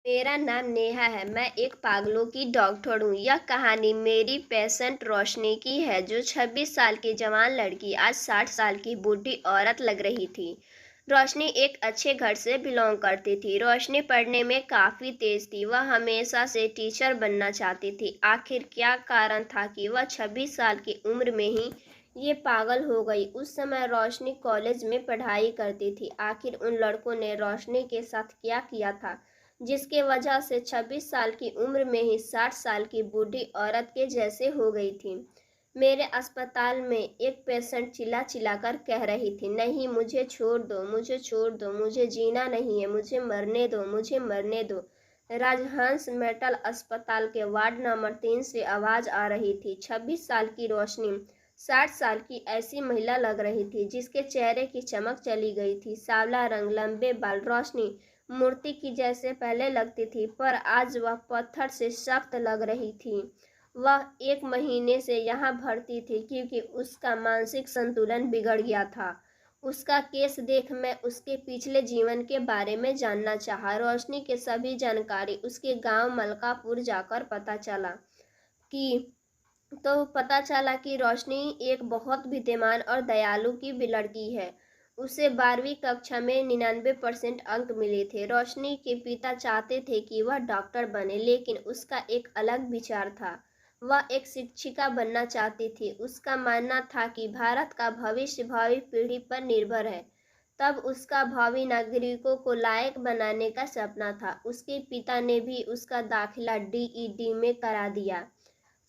मेरा नाम नेहा है। मैं एक पागलों की डॉक्टर हूँ। यह कहानी मेरी पेशेंट रोशनी की है, जो 26 साल की जवान लड़की आज 60 साल की बूढ़ी औरत लग रही थी। रोशनी एक अच्छे घर से बिलोंग करती थी। रोशनी पढ़ने में काफ़ी तेज थी। वह हमेशा से टीचर बनना चाहती थी। आखिर क्या कारण था कि वह 26 साल की उम्र में ही ये पागल हो गई। उस समय रोशनी कॉलेज में पढ़ाई करती थी। आखिर उन लड़कों ने रोशनी के साथ क्या किया था, जिसके वजह से 26 साल की उम्र में ही 60 साल की बूढ़ी औरत के जैसे हो गई थी। मेरे अस्पताल में एक पेशेंट चिल्ला चिल्ला कर कह रही थी, नहीं, मुझे छोड़ दो, मुझे छोड़ दो, मुझे जीना नहीं है, मुझे मरने दो, मुझे मरने दो। राजहंस मेटल अस्पताल के वार्ड नंबर 3 से आवाज आ रही थी। 26 साल की रोशनी 60 साल की ऐसी महिला लग रही थी जिसके चेहरे की चमक चली गई थी। सांवला रंग, लंबे बाल। रोशनी मूर्ति की जैसे पहले लगती थी, पर आज वह पत्थर से सख्त लग रही थी। वह 1 महीने से यहाँ भर्ती थी क्योंकि उसका मानसिक संतुलन बिगड़ गया था। उसका केस देख मैं उसके पिछले जीवन के बारे में जानना चाहा। रोशनी के सभी जानकारी उसके गांव मलकापुर जाकर पता चला कि रोशनी एक बहुत विद्यमान और दयालु की भी लड़की है। उसे 12वीं कक्षा में 99% अंक मिले थे। रोशनी के पिता चाहते थे कि वह डॉक्टर बने, लेकिन उसका एक अलग विचार था। वह एक शिक्षिका बनना चाहती थी। उसका मानना था कि भारत का भविष्य भावी पीढ़ी पर निर्भर है। तब उसका भावी नागरिकों को लायक बनाने का सपना था। उसके पिता ने भी उसका दाखिला डीईडी में करा दिया।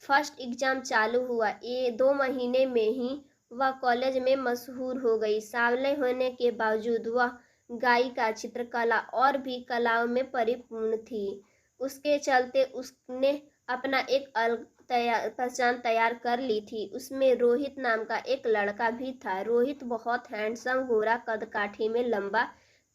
फर्स्ट एग्जाम चालू हुआ। 2 महीने में ही वह कॉलेज में मशहूर हो गई। सांवले होने के बावजूद वह गायिका, चित्रकला और भी कलाओं में परिपूर्ण थी। उसके चलते उसने अपना एक अलग पहचान तैयार कर ली थी। उसमें रोहित नाम का एक लड़का भी था। रोहित बहुत हैंडसम, गोरा, कदकाठी में लंबा,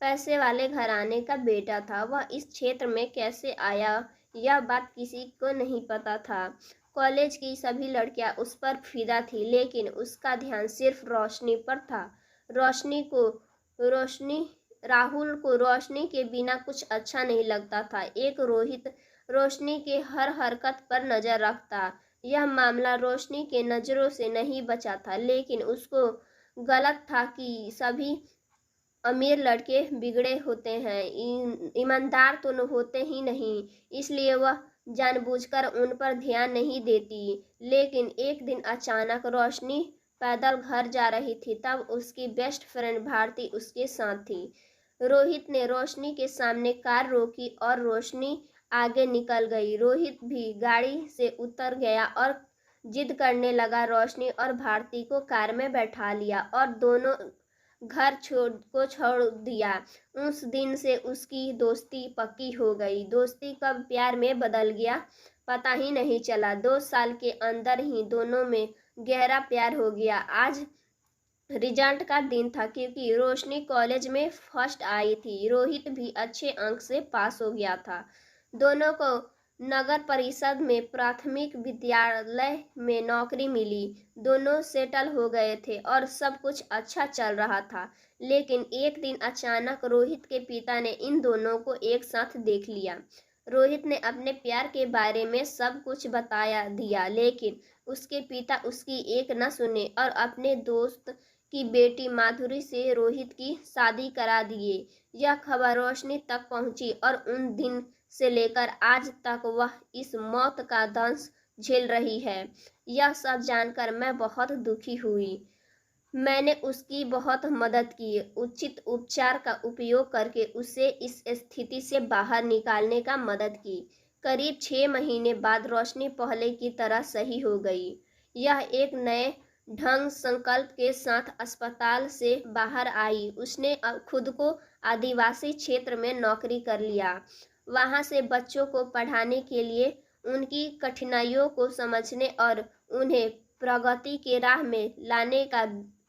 पैसे वाले घराने का बेटा था। वह इस क्षेत्र में कैसे आया, यह बात किसी को नहीं पता था। कॉलेज की सभी लड़कियां उस पर फिदा थी, लेकिन उसका ध्यान सिर्फ रोशनी पर था। रोशनी राहुल को रोशनी के बिना कुछ अच्छा नहीं लगता था। एक रोहित रोशनी के हर हरकत पर नजर रखता। यह मामला रोशनी के नजरों से नहीं बचा था, लेकिन उसको गलत था कि सभी अमीर लड़के बिगड़े होते हैं, ईमानदार तो होते ही नहीं। इसलिए वह जानबूझकर उन पर ध्यान नहीं देती। लेकिन एक दिन अचानक रोशनी पैदल घर जा रही थी। तब उसकी बेस्ट फ्रेंड भारती उसके साथ थी। रोहित ने रोशनी के सामने कार रोकी और रोशनी आगे निकल गई। रोहित भी गाड़ी से उतर गया और जिद करने लगा। रोशनी और भारती को कार में बैठा लिया और दोनों घर छोड़ दिया। उस दिन से उसकी दोस्ती पक्की हो गई। दोस्ती कब प्यार में बदल गया पता ही नहीं चला। 2 साल के अंदर ही दोनों में गहरा प्यार हो गया। आज रिजल्ट का दिन था क्योंकि रोशनी कॉलेज में फर्स्ट आई थी। रोहित भी अच्छे अंक से पास हो गया था। दोनों को नगर परिषद में प्राथमिक विद्यालय में नौकरी मिली। दोनों सेटल हो गए थे और सब कुछ अच्छा चल रहा था। लेकिन एक दिन अचानक रोहित के पिता ने इन दोनों को एक साथ देख लिया। रोहित ने अपने प्यार के बारे में सब कुछ बता दिया, लेकिन उसके पिता उसकी एक न सुने और अपने दोस्त की बेटी माधुरी से रोहित की शादी करा दिए। यह खबर रोशनी तक पहुंची और उन दिन से लेकर आज तक वह इस मौत का दंश झेल रही है। यह सब जानकर मैं बहुत दुखी हुई। मैंने उसकी बहुत मदद की, उचित उपचार का उपयोग करके उसे इस स्थिति से बाहर निकालने का मदद की। करीब 6 महीने बाद रोशनी पहले की तरह सही हो गई। यह एक नए ढंग संकल्प के साथ अस्पताल से बाहर आई। उसने खुद को आदिवासी क्षेत्र में नौकरी कर लिया। वहां से बच्चों को पढ़ाने के लिए, उनकी कठिनाइयों को समझने और उन्हें प्रगति के राह में लाने का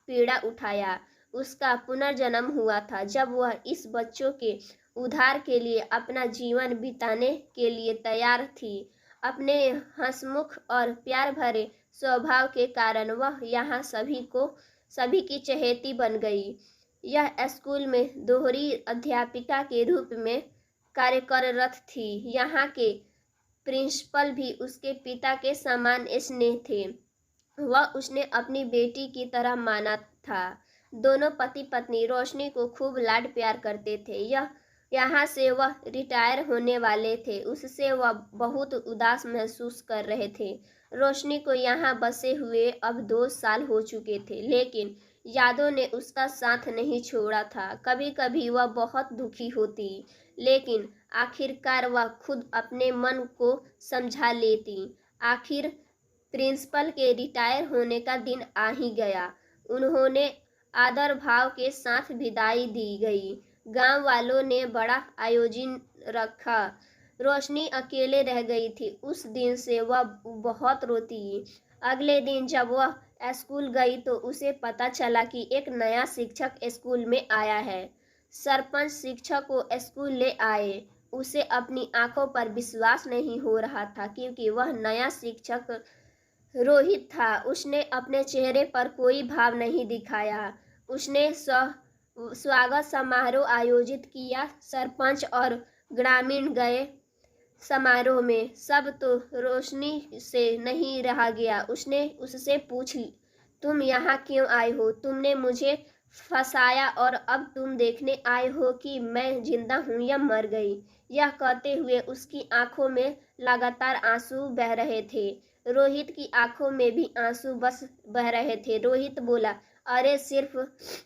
पीड़ा उठाया। उसका पुनर्जन्म हुआ था जब वह इस बच्चों के उद्धार के लिए अपना जीवन बिताने के लिए तैयार थी। अपने हंसमुख और प्यार भरे स्वभाव के कारण वह यहाँ सभी की चहेती बन गई। यह स्कूल में दोहरी अध्यापिका के रूप में कार्यरत थी। यहाँ के प्रिंसिपल भी उसके पिता के समान स्नेह थे। वह उसने अपनी बेटी की तरह माना था। दोनों पति पत्नी रोशनी को खूब लाड प्यार करते थे। यहाँ से वह रिटायर होने वाले थे, उससे वह बहुत उदास महसूस कर रहे थे। रोशनी को यहाँ बसे हुए अब 2 साल हो चुके थे, लेकिन यादों ने उसका साथ नहीं छोड़ा था। कभी कभी वह बहुत दुखी होती, लेकिन आखिरकार वह खुद अपने मन को समझा लेती। आखिर प्रिंसिपल के रिटायर होने का दिन आ ही गया। उन्होंने आदर भाव के साथ विदाई दी गई। गांव वालों ने बड़ा आयोजन रखा। रोशनी अकेले रह गई थी। उस दिन से वह बहुत रोती। अगले दिन जब वह स्कूल गई तो उसे पता चला कि एक नया शिक्षक स्कूल में आया है। सरपंच शिक्षक को स्कूल ले आए। उसे अपनी आंखों पर विश्वास नहीं हो रहा था, क्योंकि वह नया शिक्षक रोहित था। उसने अपने चेहरे पर कोई भाव नहीं दिखाया। उसने स्वागत समारोह आयोजित किया। सरपंच और ग्रामीण गए समारोह में। सब तो रोशनी से नहीं रहा गया। उसने उससे पूछ, तुम यहाँ क्यों आए हो? तुमने मुझे फंसाया और अब तुम देखने आए हो कि मैं जिंदा हूँ या मर गई। यह कहते हुए उसकी आंखों में लगातार आंसू बह रहे थे। रोहित की आंखों में भी आंसू बस बह रहे थे। रोहित बोला, अरे सिर्फ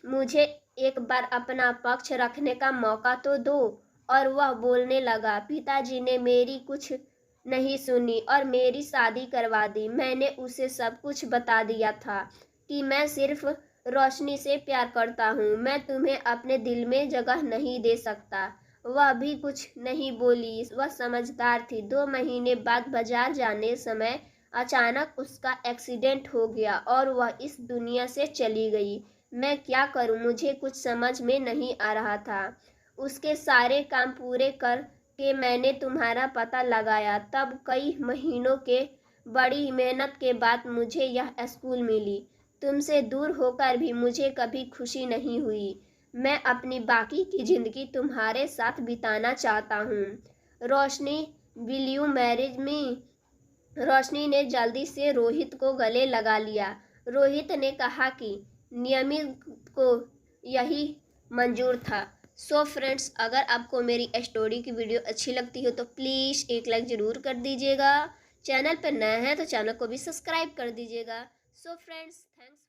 मुझे एक बार अपना पक्ष रखने का मौका तो दो। और वह बोलने लगा, पिताजी ने मेरी कुछ नहीं सुनी और मेरी शादी करवा दी। मैंने उसे सब कुछ बता दिया था कि मैं सिर्फ रोशनी से प्यार करता हूँ। मैं तुम्हें अपने दिल में जगह नहीं दे सकता। वह भी कुछ नहीं बोली। वह समझदार थी। 2 महीने बाद बाजार जाने समय अचानक उसका एक्सीडेंट हो गया और वह इस दुनिया से चली गई। मैं क्या करूं, मुझे कुछ समझ में नहीं आ रहा था। उसके सारे काम पूरे कर के मैंने तुम्हारा पता लगाया। तब कई महीनों के बड़ी मेहनत के बाद मुझे यह स्कूल मिली। तुमसे दूर होकर भी मुझे कभी खुशी नहीं हुई। मैं अपनी बाकी की जिंदगी तुम्हारे साथ बिताना चाहता हूँ। रोशनी, विल यू मैरिज मी? रोशनी ने जल्दी से रोहित को गले लगा लिया। रोहित ने कहा कि नियमित को यही मंजूर था। सो फ्रेंड्स, अगर आपको मेरी स्टोरी की वीडियो अच्छी लगती हो तो प्लीज़ एक लाइक ज़रूर कर दीजिएगा। चैनल पर नया है तो चैनल को भी सब्सक्राइब कर दीजिएगा। So friends, thanks.